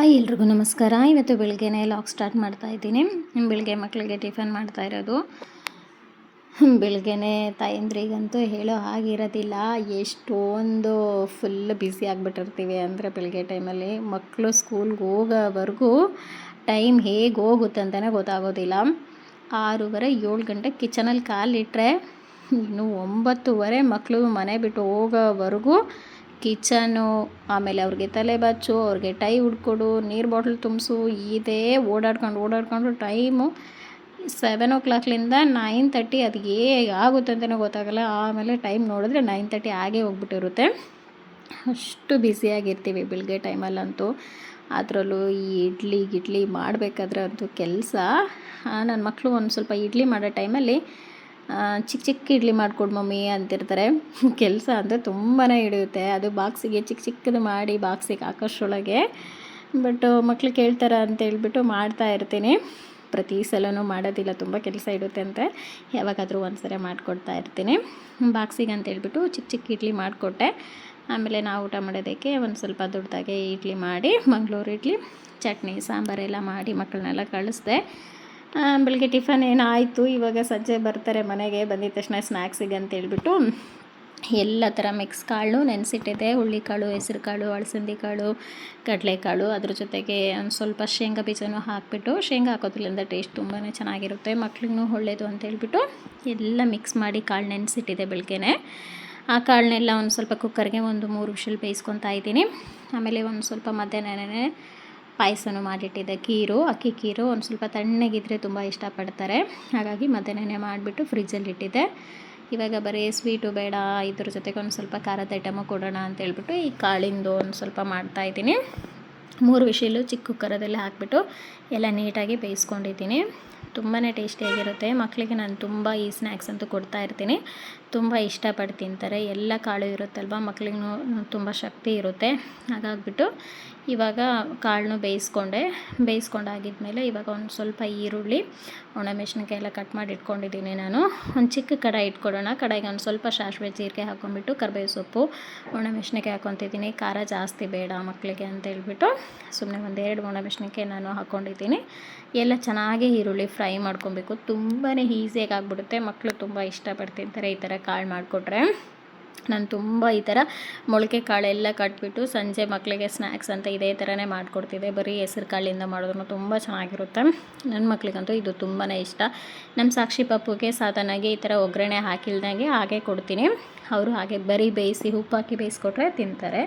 Hi ಎಲ್ರಿಗೂ ನಮಸ್ಕಾರ. ಇವತ್ತು ಬೆಳಗ್ಗೆನೇ ಲಾಗ್ ಸ್ಟಾರ್ಟ್ ಮಾಡ್ತಾ ಇದ್ದೀನಿ. ಬೆಳಗ್ಗೆ ಮಕ್ಕಳಿಗೆ ಟಿಫನ್ ಮಾಡ್ತಾ ಇರೋದು. ಬೆಳಗ್ಗೆನೇ ತಾಯಂದ್ರಿಗಂತೂ ಹೇಳೋ ಹಾಗಿರೋದಿಲ್ಲ, ಎಷ್ಟೊಂದು ಫುಲ್ ಬ್ಯುಸಿ ಆಗಿಬಿಟ್ಟಿರ್ತೀವಿ. ಅಂದರೆ ಬೆಳಗ್ಗೆ ಟೈಮಲ್ಲಿ ಮಕ್ಕಳು ಸ್ಕೂಲ್ಗೆ ಹೋಗೋವರೆಗೂ ಟೈಮ್ ಹೇಗೆ ಹೋಗುತ್ತೆ ಅಂತಲೇ ಗೊತ್ತಾಗೋದಿಲ್ಲ. 6:30 7 ಗಂಟೆ ಕಿಚನಲ್ಲಿ ಕಾಲಿಟ್ಟರೆ ಇನ್ನು 9:30 ಮಕ್ಕಳು ಮನೆ ಬಿಟ್ಟು ಹೋಗೋವರೆಗೂ ಕಿಚನು, ಆಮೇಲೆ ಅವ್ರಿಗೆ ತಲೆ ಬಚ್ಚು, ಅವ್ರಿಗೆ ಟೈ ಹುಡ್ಕೊಡು, ನೀರು ಬಾಟ್ಲ್ ತುಂಬಿಸು, ಇದೇ ಓಡಾಡ್ಕೊಂಡು ಟೈಮು 7 o'clock 9:30 ಅದು ಹೇಗೆ ಆಗುತ್ತೆ ಅಂತಲೇ ಗೊತ್ತಾಗಲ್ಲ. ಆಮೇಲೆ ಟೈಮ್ ನೋಡಿದ್ರೆ 9:30 ಆಗೇ ಹೋಗ್ಬಿಟ್ಟಿರುತ್ತೆ. ಅಷ್ಟು ಬ್ಯುಸಿಯಾಗಿರ್ತೀವಿ ಬೆಳಗ್ಗೆ ಟೈಮಲ್ಲಂತೂ. ಅದರಲ್ಲೂ ಈ ಇಡ್ಲಿ ಮಾಡಬೇಕಾದ್ರೆ ಅಂತೂ ಕೆಲಸ. ನನ್ನ ಮಕ್ಕಳು ಒಂದು ಸ್ವಲ್ಪ ಇಡ್ಲಿ ಮಾಡೋ ಟೈಮಲ್ಲಿ ಚಿಕ್ಕ ಇಡ್ಲಿ ಮಾಡಿಕೊಡು ಮಮ್ಮಿ ಅಂತಿರ್ತಾರೆ. ಕೆಲಸ ಅಂದರೆ ತುಂಬಾ ಹಿಡಿಯುತ್ತೆ. ಅದು ಬಾಕ್ಸಿಗೆ ಚಿಕ್ಕದು ಮಾಡಿ ಬಾಕ್ಸಿಗೆ ಹಾಕೋಷ್ಟರೊಳಗೆ. ಬಟ್ ಮಕ್ಕಳು ಕೇಳ್ತಾರೆ ಅಂತೇಳ್ಬಿಟ್ಟು ಮಾಡ್ತಾ ಇರ್ತೀನಿ. ಪ್ರತಿ ಸಲವೂ ಮಾಡೋದಿಲ್ಲ, ತುಂಬ ಕೆಲಸ ಇಡುತ್ತೆ ಅಂತ ಯಾವಾಗಾದರೂ ಒಂದು ಸರಿ ಮಾಡಿಕೊಡ್ತಾ ಇರ್ತೀನಿ. ಬಾಕ್ಸಿಗೆ ಅಂತೇಳ್ಬಿಟ್ಟು ಚಿಕ್ಕ ಇಡ್ಲಿ ಮಾಡಿಕೊಟ್ಟೆ. ಆಮೇಲೆ ನಾವು ಊಟ ಮಾಡೋದಕ್ಕೆ ಒಂದು ಸ್ವಲ್ಪ ದೊಡ್ಡದಾಗೆ ಇಡ್ಲಿ ಮಾಡಿ, ಮಂಗಳೂರು ಇಡ್ಲಿ, ಚಟ್ನಿ ಸಾಂಬಾರೆಲ್ಲ ಮಾಡಿ ಮಕ್ಕಳನ್ನೆಲ್ಲ ಕಳಿಸ್ದೆ. ಬೆಳಗ್ಗೆ ಟಿಫನ್ ಏನಾಯಿತು. ಇವಾಗ ಸಂಜೆ ಬರ್ತಾರೆ ಮನೆಗೆ. ಬಂದಿದ ತಕ್ಷಣ ಸ್ನ್ಯಾಕ್ಸಿಗೆ ಅಂತೇಳ್ಬಿಟ್ಟು ಎಲ್ಲ ಥರ ಮಿಕ್ಸ್ ಕಾಳು ನೆನೆಸಿಟ್ಟಿದ್ದೆ. ಹುಳ್ಳಿಕಾಳು, ಹೆಸರು ಕಾಳು, ಅಲಸಂದಿ ಕಾಳು, ಕಡಲೆಕಾಳು, ಅದ್ರ ಜೊತೆಗೆ ಒಂದು ಸ್ವಲ್ಪ ಶೇಂಗಾ ಬೀಜನೂ ಹಾಕಿಬಿಟ್ಟು, ಶೇಂಗಾ ಹಾಕೋದ್ರಿಂದ ಟೇಸ್ಟ್ ತುಂಬಾ ಚೆನ್ನಾಗಿರುತ್ತೆ, ಮಕ್ಳಿಗೂ ಒಳ್ಳೆಯದು ಅಂತೇಳ್ಬಿಟ್ಟು ಎಲ್ಲ ಮಿಕ್ಸ್ ಮಾಡಿ ಕಾಳು ನೆನೆಸಿಟ್ಟಿದ್ದೆ ಬೆಳಗ್ಗೆನೇ. ಆ ಕಾಳನ್ನೆಲ್ಲ ಒಂದು ಸ್ವಲ್ಪ ಕುಕ್ಕರ್ಗೆ ಒಂದು 3 ವಿಷಲ್ ಬೇಯಿಸ್ಕೊತಾ ಇದ್ದೀನಿ. ಆಮೇಲೆ ಒಂದು ಸ್ವಲ್ಪ ಮಧ್ಯಾಹ್ನನೇ ಪಾಯಸನೂ ಮಾಡಿಟ್ಟಿದ್ದೆ. ಅಕ್ಕಿ ಕೀರು ಒಂದು ಸ್ವಲ್ಪ ತಣ್ಣಗಿದ್ರೆ ತುಂಬ ಇಷ್ಟಪಡ್ತಾರೆ. ಹಾಗಾಗಿ ಮಧ್ಯಾಹ್ನನೇ ಮಾಡಿಬಿಟ್ಟು ಫ್ರಿಜ್ಜಲ್ಲಿ ಇಟ್ಟಿದ್ದೆ. ಇವಾಗ ಬರೀ ಸ್ವೀಟು ಬೇಡ, ಇದ್ರ ಜೊತೆಗೆ ಒಂದು ಸ್ವಲ್ಪ ಖಾರದ ಐಟಮು ಕೊಡೋಣ ಅಂತೇಳ್ಬಿಟ್ಟು ಈ ಕಾಳಿಂದು ಒಂದು ಸ್ವಲ್ಪ ಮಾಡ್ತಾಯಿದ್ದೀನಿ. 3 ವಿಷಲು ಚಿಕ್ಕ ಕುಕ್ಕರದಲ್ಲಿ ಹಾಕಿಬಿಟ್ಟು ಎಲ್ಲ ನೀಟಾಗಿ ಬೇಯಿಸ್ಕೊಂಡಿದ್ದೀನಿ. ತುಂಬಾ ಟೇಸ್ಟಿಯಾಗಿರುತ್ತೆ. ಮಕ್ಕಳಿಗೆ ನಾನು ತುಂಬ ಈ ಸ್ನ್ಯಾಕ್ಸ್ ಅಂತೂ ಕೊಡ್ತಾ ಇರ್ತೀನಿ. ತುಂಬ ಇಷ್ಟಪಟ್ಟು ತಿಂತಾರೆ. ಎಲ್ಲ ಕಾಳು ಇರುತ್ತಲ್ವ, ಮಕ್ಕಳಿಗೂ ತುಂಬ ಶಕ್ತಿ ಇರುತ್ತೆ. ಹಾಗಾಗಿಬಿಟ್ಟು ಇವಾಗ ಕಾಳನ್ನು ಬೇಯಿಸ್ಕೊಂಡಾಗಿದ್ಮೇಲೆ ಇವಾಗ ಒಂದು ಸ್ವಲ್ಪ ಈರುಳ್ಳಿ, ಒಣಮೆಣಸಿನ್ಕಾಯಿ ಎಲ್ಲ ಕಟ್ ಮಾಡಿ ಇಟ್ಕೊಂಡಿದ್ದೀನಿ ನಾನು. ಒಂದು ಚಿಕ್ಕ ಕಡಾಯಿ ಇಟ್ಕೊಡೋಣ. ಕಡಾಯಿಗೆ ಒಂದು ಸ್ವಲ್ಪ ಸಾಸಿವೆ ಜೀರಿಗೆ ಹಾಕ್ಕೊಂಡ್ಬಿಟ್ಟು ಕರಿಬೇವು ಸೊಪ್ಪು, ಒಣಮೆಣಸಿನ್ಕಾಯಿ ಹಾಕ್ಕೊತಿದ್ದೀನಿ. ಖಾರ ಜಾಸ್ತಿ ಬೇಡ ಮಕ್ಕಳಿಗೆ ಅಂತೇಳ್ಬಿಟ್ಟು ಸುಮ್ಮನೆ 1-2 ಒಣಮೆಣಸಿನ್ಕಾಯಿ ನಾನು ಹಾಕ್ಕೊಂಡಿದ್ದೀನಿ. ಎಲ್ಲ ಚೆನ್ನಾಗಿ ಈರುಳ್ಳಿ ಫ್ರೈ ಮಾಡ್ಕೊಬೇಕು. ತುಂಬಾ ಈಸಿಯಾಗಿ ಆಗಿಬಿಡುತ್ತೆ. ಮಕ್ಕಳು ತುಂಬ ಇಷ್ಟಪಟ್ಟು ತಿಂತಾರೆ ಈ ಥರ ಕಾಳು ಮಾಡಿಕೊಟ್ರೆ. ನಾನು ತುಂಬ ಈ ಥರ ಮೊಳಕೆ ಕಾಳೆಲ್ಲ ಕಟ್ಬಿಟ್ಟು ಸಂಜೆ ಮಕ್ಕಳಿಗೆ ಸ್ನ್ಯಾಕ್ಸ್ ಅಂತ ಇದೇ ಥರನೇ ಮಾಡಿಕೊಡ್ತಿದ್ದೆ. ಬರೀ ಹೆಸರು ಕಾಳಿಂದ ಮಾಡಿದ್ರು ತುಂಬ ಚೆನ್ನಾಗಿರುತ್ತೆ. ನನ್ನ ಮಕ್ಳಿಗಂತೂ ಇದು ತುಂಬಾ ಇಷ್ಟ. ನಮ್ಮ ಸಾಕ್ಷಿ ಪಪ್ಪುಗೆ ಸಾಧಾರಣವಾಗಿ ಈ ಥರ ಒಗ್ಗರಣೆ ಹಾಕಿಲ್ದಂಗೆ ಹಾಗೆ ಕೊಡ್ತೀನಿ. ಅವರು ಹಾಗೆ ಬರೀ ಬೇಯಿಸಿ ಉಪ್ಪು ಹಾಕಿ ಬೇಯಿಸ್ಕೊಟ್ರೆ ತಿಂತಾರೆ.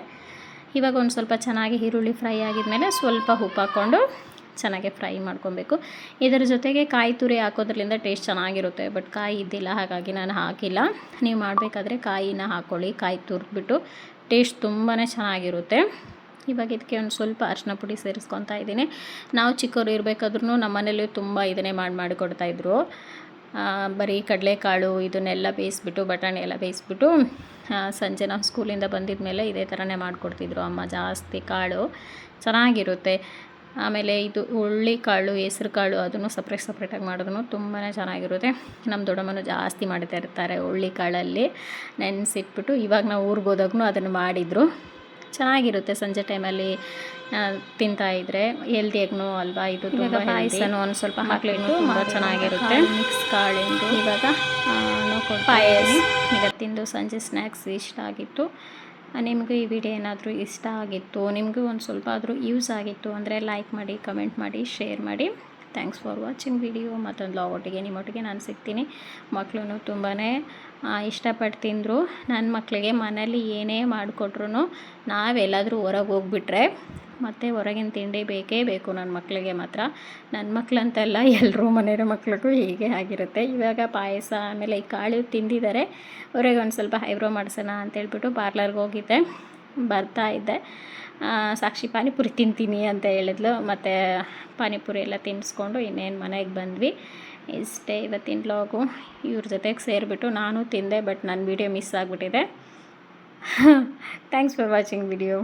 ಇವಾಗ ಒಂದು ಸ್ವಲ್ಪ ಚೆನ್ನಾಗಿ ಈರುಳ್ಳಿ ಫ್ರೈ ಆಗಿದ್ಮೇಲೆ ಸ್ವಲ್ಪ ಉಪ್ಪು ಹಾಕ್ಕೊಂಡು ಚೆನ್ನಾಗಿ ಫ್ರೈ ಮಾಡ್ಕೊಬೇಕು. ಇದರ ಜೊತೆಗೆ ಕಾಯಿ ತುರಿ ಹಾಕೋದ್ರಿಂದ ಟೇಸ್ಟ್ ಚೆನ್ನಾಗಿರುತ್ತೆ. ಬಟ್ ಕಾಯಿ ಇದ್ದಿಲ್ಲ, ಹಾಗಾಗಿ ನಾನು ಹಾಕಿಲ್ಲ. ನೀವು ಮಾಡಬೇಕಾದ್ರೆ ಕಾಯಿನ ಹಾಕ್ಕೊಳ್ಳಿ. ಕಾಯಿ ತುರಿದ್ಬಿಟ್ಟು ಟೇಸ್ಟ್ ತುಂಬಾ ಚೆನ್ನಾಗಿರುತ್ತೆ. ಇವಾಗ ಇದಕ್ಕೆ ಒಂದು ಸ್ವಲ್ಪ ಅರಿಶಿನ ಪುಡಿ ಸೇರಿಸ್ಕೊತಾ ಇದ್ದೀನಿ. ನಾವು ಚಿಕ್ಕವರು ಇರಬೇಕಾದ್ರೂ ನಮ್ಮ ಮನೇಲಿ ತುಂಬ ಇದನ್ನೇ ಮಾಡಿ ಕೊಡ್ತಾಯಿದ್ರು. ಬರೀ ಕಡಲೆಕಾಳು ಇದನ್ನೆಲ್ಲ ಬೇಯಿಸ್ಬಿಟ್ಟು, ಬಟಾಣಿ ಎಲ್ಲ ಬೇಯಿಸ್ಬಿಟ್ಟು ಸಂಜೆ ನಾವು ಸ್ಕೂಲಿಂದ ಬಂದಿದ ಮೇಲೆ ಇದೇ ಥರನೇ ಮಾಡಿಕೊಡ್ತಿದ್ರು ಅಮ್ಮ. ಜಾಸ್ತಿ ಕಾಳು ಚೆನ್ನಾಗಿರುತ್ತೆ. ಆಮೇಲೆ ಇದು ಹುಳ್ಳಿಕಾಳು, ಹೆಸ್ರು ಕಾಳು ಅದನ್ನು ಸಪ್ರೇಟಾಗಿ ಮಾಡಿದ್ರು ತುಂಬಾ ಚೆನ್ನಾಗಿರುತ್ತೆ. ನಮ್ಮ ದೊಡ್ಡಮ್ಮನೂ ಜಾಸ್ತಿ ಮಾಡ್ತಾ ಇರ್ತಾರೆ ಹುಳ್ಳಿಕಾಳಲ್ಲಿ ನೆನೆಸಿಟ್ಬಿಟ್ಟು. ಇವಾಗ ನಾವು ಊರಿಗೆ ಹೋದಾಗೂ ಅದನ್ನು ಮಾಡಿದರು. ಚೆನ್ನಾಗಿರುತ್ತೆ ಸಂಜೆ ಟೈಮಲ್ಲಿ ತಿಂತಾಯಿದ್ರೆ. ಹೆಲ್ದಿಯಾಗೂ ಅಲ್ವಾ ಇದು. ತುಂಬ ಪಾಯಸನೂ ಒಂದು ಸ್ವಲ್ಪ ಹಾಕ್ಲಿಟ್ಟು ತುಂಬ ಚೆನ್ನಾಗಿರುತ್ತೆ. ಮಿಕ್ಸ್ ಕಾಳಿಂದು ಇವಾಗ ಪಾಯಸ ಇವತ್ತಿಂದು ಸಂಜೆ ಸ್ನ್ಯಾಕ್ಸ್ ಇಷ್ಟ ಆಗಿತ್ತು. ನಿಮಗೂ ಈ ವಿಡಿಯೋ ಏನಾದರೂ ಇಷ್ಟ ಆಗಿತ್ತು, ನಿಮಗೂ ಒಂದು ಸ್ವಲ್ಪ ಆದರೂ ಯೂಸ್ ಆಗಿತ್ತು ಅಂದರೆ ಲೈಕ್ ಮಾಡಿ, ಕಮೆಂಟ್ ಮಾಡಿ, ಶೇರ್ ಮಾಡಿ. Thanks for watching video. ಮತ್ತೊಂದು ಲಾಗೊಟ್ಟಿಗೆ ನಿಮ್ಮೊಟ್ಟಿಗೆ ನಾನು ಸಿಗ್ತೀನಿ. ಮಕ್ಕಳು ತುಂಬಾ ಇಷ್ಟಪಟ್ಟು ತಿಂದರು. ನನ್ನ ಮಕ್ಕಳಿಗೆ ಮನೇಲಿ ಏನೇ ಮಾಡಿಕೊಟ್ರು, ನಾವೆಲ್ಲಾದರೂ ಹೊರಗೆ ಹೋಗ್ಬಿಟ್ರೆ ಮತ್ತು ಹೊರಗಿನ ತಿಂಡಿ ಬೇಕೇ ಬೇಕು ನನ್ನ ಮಕ್ಕಳಿಗೆ ಮಾತ್ರ. ನನ್ನ ಮಕ್ಕಳಂತಲ್ಲ, ಎಲ್ಲರೂ ಮನೆಯ ಮಕ್ಳಿಗೂ ಹೀಗೆ ಆಗಿರುತ್ತೆ. ಇವಾಗ ಪಾಯಸ ಆಮೇಲೆ ಈ ಕಾಳು ತಿಂದಿದ್ದಾರೆ. ಹೊರಗೆ ಒಂದು ಸ್ವಲ್ಪ ಐಬ್ರೋ ಮಾಡಿಸೋಣ ಅಂತೇಳ್ಬಿಟ್ಟು ಪಾರ್ಲರ್ಗೆ ಹೋಗಿದ್ದೆ. ಬರ್ತಾ ಇದ್ದೆ, ಸಾಕ್ಷಿ ಪಾನಿಪುರಿ ತಿಂತೀನಿ ಅಂತ ಹೇಳಿದ್ಲು. ಮತ್ತು ಪಾನಿಪುರಿ ಎಲ್ಲ ತಿನ್ನಿಸ್ಕೊಂಡು ಇನ್ನೇನು ಮನೆಗೆ ಬಂದ್ವಿ. ಇಷ್ಟೇ ಇವತ್ತಿನ ವ್ಲಾಗು. ಇವ್ರ ಜೊತೆಗೆ ಸೇರಿಬಿಟ್ಟು ನಾನು ತಿಂದೆ. ಬಟ್ ನನ್ನ ವೀಡಿಯೋ ಮಿಸ್ ಆಗಿಬಿಟ್ಟಿದೆ. Thanks for watching video.